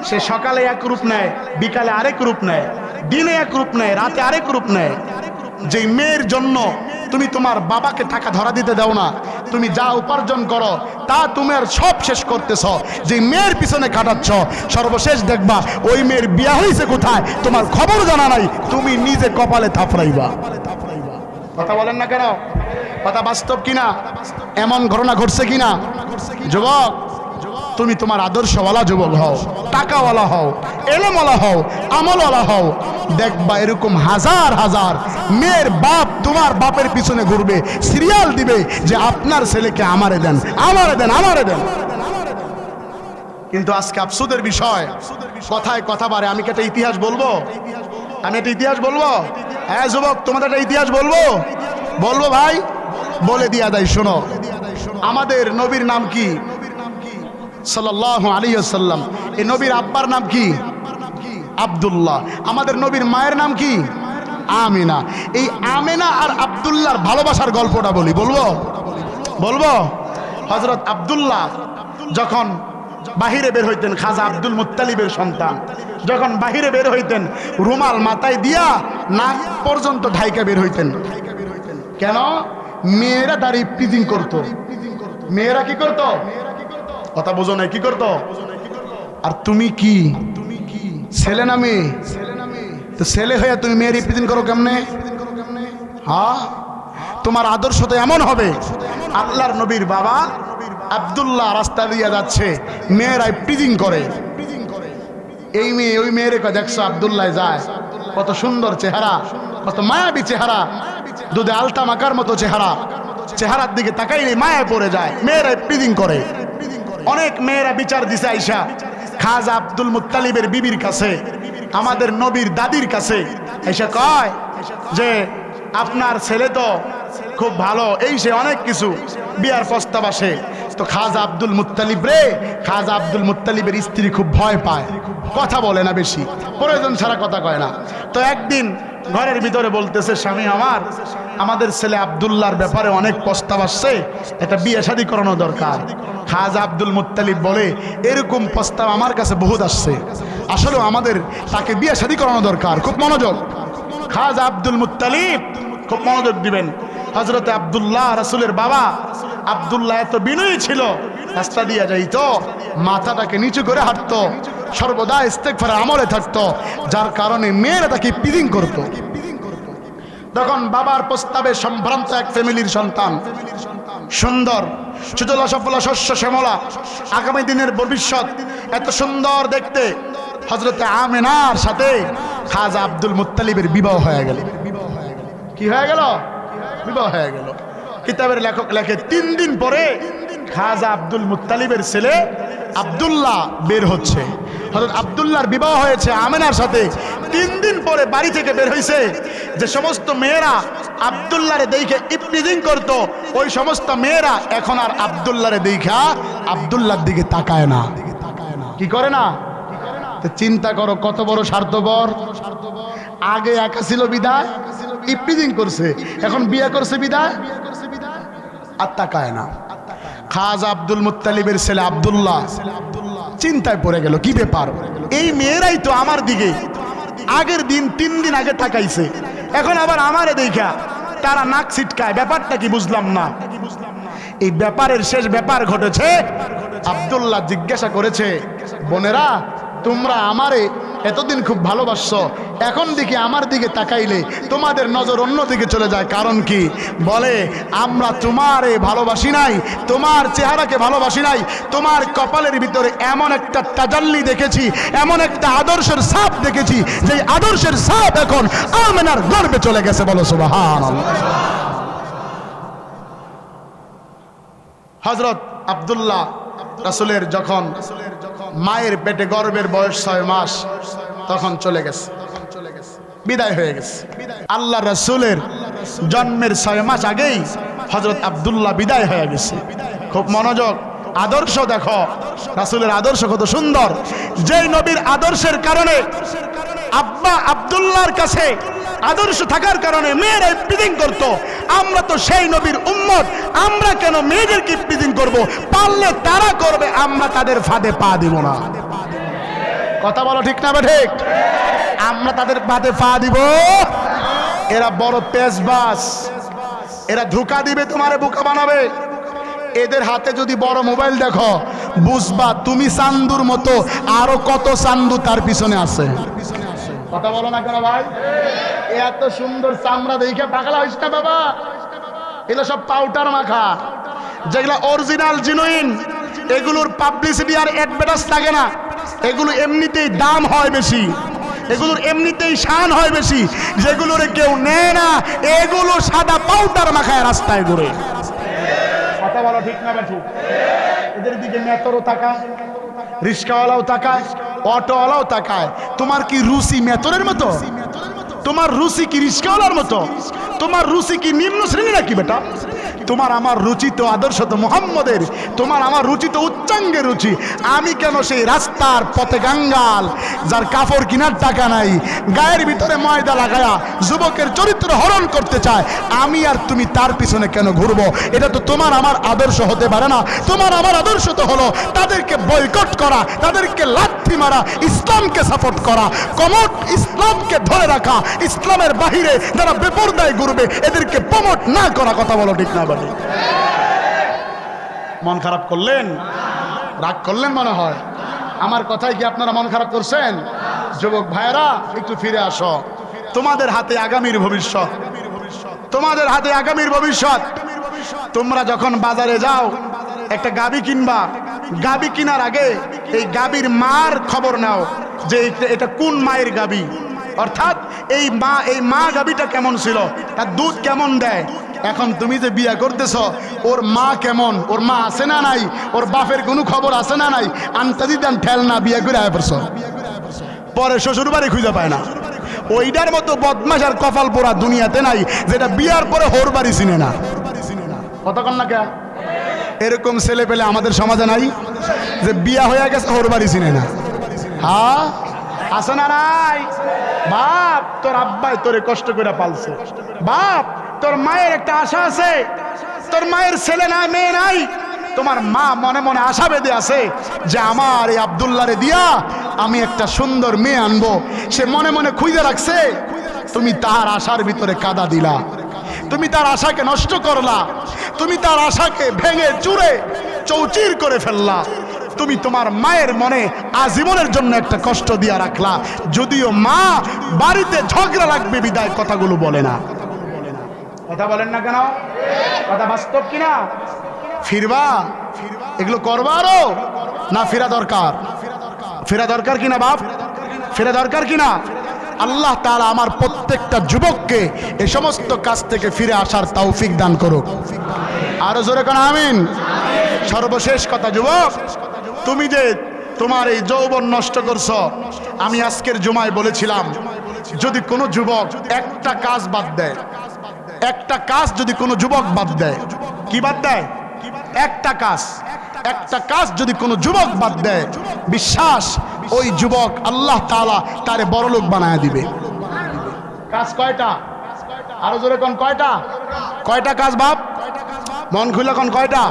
সে সকালে এক রূপ নেয়, বিকালে আরেক রূপ নেয়, দিনে এক রূপ নেয়, রাতে আরেক রূপ নেয়। যে মেয়ের জন্য তুমি তোমার বাবাকে টাকা ধরা দিতে দাও না, তুমি যা উপার্জন করো তা তুমি আর সব শেষ করতেছ, যে মেয়ের পিছনে কাটাচ্ছ, সর্বশেষ দেখবা ওই মেয়ের বিয়া হয়েছে কোথায় তোমার খবর জানা নাই, তুমি নিজে কপালে থাপড়াইবা। কথা বলেন না কেন? কথা বাস্তব কিনা? এমন ঘটনা ঘটছে কিনা? যুবক তুমি তোমার আদর্শওয়ালা যুবক হও, টাকাওয়ালা হও, এলেমওয়ালা হও, আমলওয়ালা হও, দেখবা এরকম হাজার হাজার মেয়ের বাপ তোমার বাপের পিছনে ঘুরবে, সিরিয়াল দিবে যে আপনার ছেলেকে আমারে দেন, আমারে দেন, আমারে দেন। কিন্তু আজকে আফসোসের বিষয়, কথায় কথা বাড়ে। আমি কি একটা ইতিহাস বলবো? আমি একটা ইতিহাস বলবো? হ্যাঁ যুবক, তোমাদের একটা ইতিহাস বলবো? বলবো ভাই, বলে দিয়া দেয় শোনো। আমাদের নবীর নাম কি? সাল্লাল্লাহু আলাইহি ওয়াসাল্লাম। এই নবীর আব্বার নাম কি? আব্দুল্লাহ। আমাদের নবীর মায়ের নাম কি? আমিনা। এই আমিনা আর আব্দুল্লাহর ভালোবাসার গল্পটা বলি, বলবো? বলবো? হযরত আব্দুল্লাহ যখন বাহিরে বের হইতেন, খাজা আব্দুল মুত্তালিবের সন্তান, যখন বাহিরে বের হইতেন রুমাল মাথায় দিয়া নাক পর্যন্ত ঢাইকা বের হইতেন। কেন? মেয়েরা দাঁড়িয়ে প্রিজিং করতো। মেয়েরা কি করতো? কথা বোঝো না, কি করতো? আর তুমি কি ছেলে না মেয়ে? তো ছেলে হয়ে তুমি মেয়ের প্রিজিং করো কেমনে? হ্যাঁ, তোমার আদর্শ তো এমন হবে। আল্লাহর নবীর বাবা আব্দুল্লাহ রাস্তা দিয়ে যাচ্ছে, মেয়েরাই প্রিজিং করে। এই মেয়ে ওই মেয়েরে দেখছো আব্দুল্লাহ যায়, কত সুন্দর চেহারা, কত মায়াবী চেহারা, দুধে আলতা মাখার মতো চেহারা, চেহারার দিকে তাকাইলে মায়া পড়ে যায়। মেয়েরাই প্রিজিং করে। অনেক মেয়েরা বিচার দিছে আইসা খাজা আব্দুল মুত্তালিবের বিবির কাছে, আমাদের নবীর দাদির কাছে এসে কয় যে আপনার ছেলে তো খুব ভালো, এই সে অনেক কিছু, বিয়ার প্রস্তাব আসে। তো খাজা আব্দুল মুত্তালিব রে, খাজা আব্দুল মুত্তালিবের স্ত্রী খুব ভয় পায়, কথা বলে না বেশি, প্রয়োজন ছাড়া কথা কয় না। তো একদিন ঘরের ভিতরে বলতেছে, স্বামী আমার, আমাদের ছেলে আব্দুল্লাহর ব্যাপারে অনেক প্রস্তাব আসছে, এটা বিয়ে শাদী করানো দরকার। খাজা আব্দুল মুত্তালিব বলে, এরকম প্রস্তাব আমার কাছে বহুত আসছে, আসলে আমাদের তাকে বিয়ে শাদী করানো দরকার। খুব মনোযোগ, খাজা আব্দুল মুত্তালিব খুব মনোযোগ দিবেন। হযরতে আব্দুল্লাহ, রাসূলের বাবা আব্দুল্লাহ এত বিনয়ী ছিল, রাস্তা দিয়ে যাইতো মাথাটাকে নিচু করে হাঁটতো, সর্বদা ইস্তেগফারের আমলে থাকতো, যার কারণে মেয়েরা তাকে পিদিং করত। তখন বাবার প্রস্তাবে সম্ভ্রান্ত এক ফ্যামিলির সন্তান, সুন্দর সুজলা সফলা শস্য শ্যামলা, আগামী দিনের ভবিষ্যৎ এত সুন্দর দেখতে, হযরতে আমেনার সাথে খাজা আব্দুল মুত্তালিবের বিবাহ হয়ে গেল। কি হয়ে গেল? বিবাহ হয়ে গেল। কিতাবের লেখক লেখে 3 দিন পরে খাজা আব্দুল মুত্তালিবের ছেলে আব্দুল্লাহ বের হচ্ছে। হযরত আব্দুল্লাহর বিবাহ হয়েছে আমেনার সাথে। 3 দিন পরে বাড়ি থেকে বের হয়েছে। যে সমস্ত মেয়েরা আব্দুল্লাহরে দেখে ইপটিজিং করত, ওই সমস্ত মেয়েরা এখন আর আব্দুল্লাহরে দেখা আব্দুল্লাহর দিকে তাকায় না। কি করে না? তো চিন্তা করো কত বড় স্বার্থপর। আগে একা ছিল বিদায় ইপটিজিং করছে, এখন বিয়ে করছে বিদায় আর তাকায় না। খাজা আব্দুল মুত্তালিবের ছেলে আব্দুল্লাহ চিন্তায় পড়ে গেল, কি ব্যাপার, এই মেয়েরাই তো আমার দিকে আগের দিন 3 দিন আগে তাকাইছে, এখন আবার আমারে দেখা তারা নাক ছিটকায়, ব্যাপারটা কি বুঝলাম না। এই ব্যাপারের শেষ ব্যাপার ঘটেছে। আব্দুল্লাহ জিজ্ঞাসা করেছে, বোনেরা তোমরা আমারে এতদিন খুব ভালোবাসছো, এখন দেখি আমার দিকে তাকাইলে তোমাদের নজর অন্য দিকে চলে যায়, কারণ কি? বলে, আমরা তোমারে ভালোবাসি নাই, তোমার চেহারাকে ভালোবাসি নাই, তোমার কপালের ভিতরে এমন একটা তাজাল্লি দেখেছি, এমন একটা আদর্শের ছাপ দেখেছি, যে আদর্শের ছাপ এখন আমেনার গর্ভে চলে গেছে। বলো সুবহানাল্লাহ। হযরত আব্দুল্লাহ রাসূলের যখন মায়ের পেটে গর্ভের বয়স 6 মাস, তখন চলে গেছে, বিদায় হয়ে গেছে। আল্লাহ রাসূলের জন্মের 6 মাস আগেই হযরত আব্দুল্লাহ বিদায় হয়ে গেছে। খুব মনোযোগ, আদর্শ দেখো, রাসূলের আদর্শ কত সুন্দর। যেই নবীর আদর্শের কারণে আব্বা আব্দুল্লাহর কাছে আদর্শ থাকার কারণে মেয়েরা ইপটিজিং করতো, আমরা তো সেই নবীর উম্মত, আমরা কেন মেয়েদেরকে ইপটিজিং করব? পারলে তারা করবে, আমরা তাদের ফাঁদে পা দিব না। কথা বলো ঠিক না ঠিক? আমরা তাদের ফাঁদে পা দিব। এরা বড় পেশবাজ, এরা ধোঁকা দিবে, তোমারে বোকা বানাবে। এদের হাতে যদি বড় মোবাইল দেখো, বুঝবা তুমি চান্দুর মতো আরো কত চান্দু তার পিছনে আছে। কথা বলো না কেন ভাই? এত সুন্দর চামড়া দেখে পাগলা হইস না বাবা। এগুলো সব পাউডার মাখা, যেগুলো অরিজিনাল জিনুইন, এগুলোর পাবলিসিটি আর অ্যাডভার্টাইজ লাগে না, এগুলো এমনিতেই দাম হয় বেশি, এগুলোর এমনিতেই শান হয় বেশি, যেগুলোরে কেউ নেয় না, এগুলো সাদা পাউডার মাখায় রাস্তায় ঘুরে। কথা বলো ঠিক না ঠিক? এদের দিকে মেতরও তাকায়, রিস্কাওয়ালাও তাকায়, অটোওয়ালাও তাকায়। তোমার কি রুচি মেতরের মতো? তোমার রুচি কি রিস্কাওয়ালার মতো? তোমার রুচি কি নিম্ন শ্রেণী নাকি বেটা? তোমার আমার রুচি তো আদর্শ তো মুহাম্মদের, তোমার আমার রুচি তো উচ্চাঙ্গের রুচি। আমি কেন সেই রাস্তার পথে গাঙ্গাল, যার কাপড় কিনার টাকা নাই, গায়ের ভিতরে ময়দা লাগায়া যুবকের চরিত্র হরণ করতে চায়, আমি আর তুমি তার পিছনে কেন ঘুরবো? এটা তো তোমার আমার আদর্শ হতে পারে না। তোমার আমার আদর্শ তো হলো তাদেরকে বয়কট করা, তাদেরকে লাথি মারা, ইসলামকে সাপোর্ট করা, কমট ইসলামকে ধরে রাখা, ইসলামের বাহিরে যারা বেপরদায় ঘুরবে এদেরকে প্রমোট না করা। কথা বলো ঠিক না? মন খারাপ করলেন, রাগ করলেন মনে হয়। আমার কথায় কি আপনারা মন খারাপ করছেন? যুবক ভাইরা একটু ফিরে আসো, তোমাদের হাতে আগামীর ভবিষ্যৎ, তোমাদের হাতে আগামীর ভবিষ্যৎ। তোমরা যখন বাজারে যাও একটা গাবি কিনবা, গাবি কেনার আগে এই গাবির মার খবর নাও যে এটা কোন মায়ের গাবি, অর্থাৎ এই মা গাবিটা কেমন ছিল, তার দুধ কেমন দেয়। এখন তুমি যে বিয়ে করতেছ, ওর মা কেমন, ওর মা আছে না নাই, ওর বাপের কোনো খবর আছে না নাই, আন্তাজি দেন ঠেল না বিয়ে করে আয় পড়ছ, পরে শ্বশুর বাড়ি খুঁজে পায় না। ওইটার মতো বদমাশ আর কপাল পোড়া দুনিয়াতে নাই, যেটা বিয়ার পরে হোর বাড়ি চিনে না। কতক্ষণ না কে এরকম ছেলে পেলে আমাদের সমাজে নাই, যে বিয়া হয়ে গেছে হোর বাড়ি চিনে না। হ্যাঁ, আছে না নাই? বাপ তোর আব্বাই তোরে কষ্ট করে পালছে, বাপ তোর মায়ের একটা আশা আছে, তোর মায়ের ছেলে নাই মেয়ে নাই, তোমার মা মনে মনে আশা বেঁধে আছে যে আমার এই আব্দুল্লাহরে দিয়া আমি একটা সুন্দর মেয়ে আনবো। সে মনে মনে খুঁজে রাখছে, তুমি তার আশার ভিতরে কাদা দিলা, তুমি তার আশাকে নষ্ট করলা, তুমি তার আশাকে ভেঙে চুরে চৌচির করে ফেললা। তুমি তোমার মায়ের মনে আজীবনের জন্য একটা কষ্ট দিয়া রাখলা, যদিও মা বাড়িতে ঝগড়া লাগবে বিদায় কথাগুলো বলে না। কথা বলেন না কেন? কথা বাস্তব কিনা? ফিরবা, এগুলো করবা আরো না ফেরা দরকার? ফেরা দরকার কিনা বাপ? ফেরা দরকার কিনা? আল্লাহ তাআলা আমার প্রত্যেকটা যুবককে এই সমস্ত কাজ থেকে ফিরে আসার তৌফিক দান করুক। আরো জোরে কোন আমিন। সর্বশেষ কথা, যুবক তুমি যে তোমার এই যৌবন নষ্ট করছো, আমি আজকের জুমায় বলেছিলাম যদি কোনো যুবক একটা কাজ বাদ দেয়, একটা কাজ যদি কোনো যুবক বাদ দেয়, কি বাদ দেয়? একটা কাজ, একটা কাজ যদি কোনো যুবক বাদ দেয়, বিশ্বাস ওই যুবক আল্লাহ তাআলা তারে বড়লোক বানায় দিবে। কাজ কয়টা? আরো জোরে কোন কয়টা? কয়টা কাজ বাপ? মন খুলে কোন কয়টা?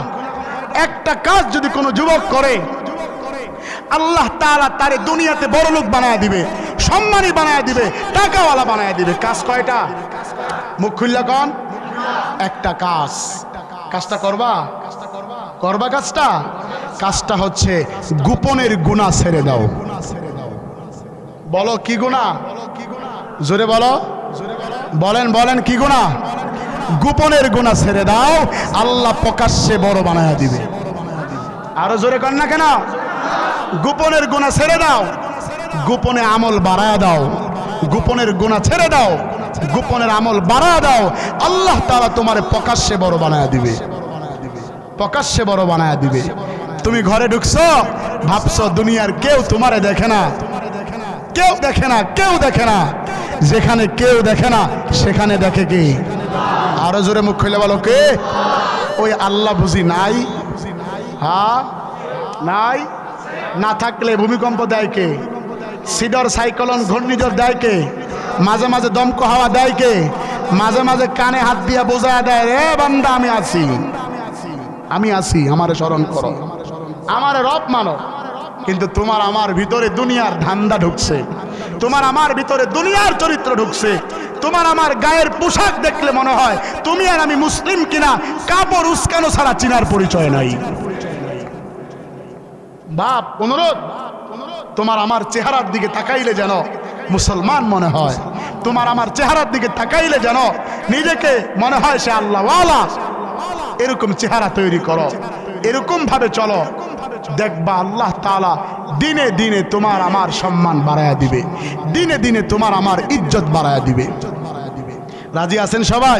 একটা কাজ যদি কোনো যুবক করে, আল্লাহ তাআলা তারে দুনিয়াতে বড়লোক বানায় দিবে, সম্মানী বানায় দিবে, টাকাওয়ালা বানায় দিবে। কাজ কয়টা? মুখ খুললা কোন? একটা কাজ। কাজটা করবা? করবা কাজটা? কাজটা হচ্ছে গোপনের গুনাহ ছেড়ে দাও। বলো কি গুনাহ? জোরে বলো, বলেন বলেন কি গুনাহ? গোপনের গুনাহ ছেড়ে দাও, আল্লাহ প্রকাশ্যে বড় বানায় দিবে। আরো জোরে কর না কেন? গোপনের গুনাহ ছেড়ে দাও, গোপনে আমল বাড়ায় দাও, গোপনের গুনাহ ছেড়ে দাও, গোপনের আমল বাড়ায় দাও, আল্লাহ তাআলা তোমারে প্রকাশ্যে বড় বানায় দিবে, প্রকাশ্যে বড় বানায় দিবে। তুমি ঘরে ঢুকছো, ভাবছো দুনিয়ার কেউ তোমারে দেখে না, কেউ দেখে না, কেউ দেখে না। যেখানে কেউ দেখে না সেখানে দেখে কে? আরো জোরে মুখ খুলে বলো কে? ওই আল্লাহ বুঝি নাই? হ্যাঁ নাই? না থাকলে ভূমিকম্প দেয় কে? সিডর সাইক্লোন ঘূর্ণিঝড় দেয় কে? মাঝে মাঝে দমক হাওয়া দেয় কে? মাঝে মাঝে কানে হাত দিয়া বোঝায় দেয়, রে বান্দা আমি আছি, আমি আছি, আমারে স্মরণ করো, আমারে রব মানো। কিন্তু তোমার আমার ভিতরে দুনিয়ার ধান্দা ঢুকছে, তোমার আমার ভিতরে দুনিয়ার চরিত্র ঢুকছে। তোমার আমার গায়ের পোশাক দেখলে মনে হয় তুমি আর আমি মুসলিম কিনা, কাপড় উস্কানো ছাড়া চিনার পরিচয় নাই। বাপ অনুরোধ, তোমার আমার চেহারার দিকে তাকাইলে যেন মুসলমান মনে হয়, তোমার আমার চেহারার দিকে তাকাইলে যেন নিজেকে মনে হয় সে আল্লাহওয়ালা। এরকম চেহারা তৈরি করো, এরকম ভাবে চলো, দেখবা আল্লাহ তাআলা দিনে দিনে তোমার আমার সম্মান বাড়ায়া দিবে, দিনে দিনে তোমার আমার ইজ্জত বাড়ায়া দিবে। রাজি আছেন সবাই?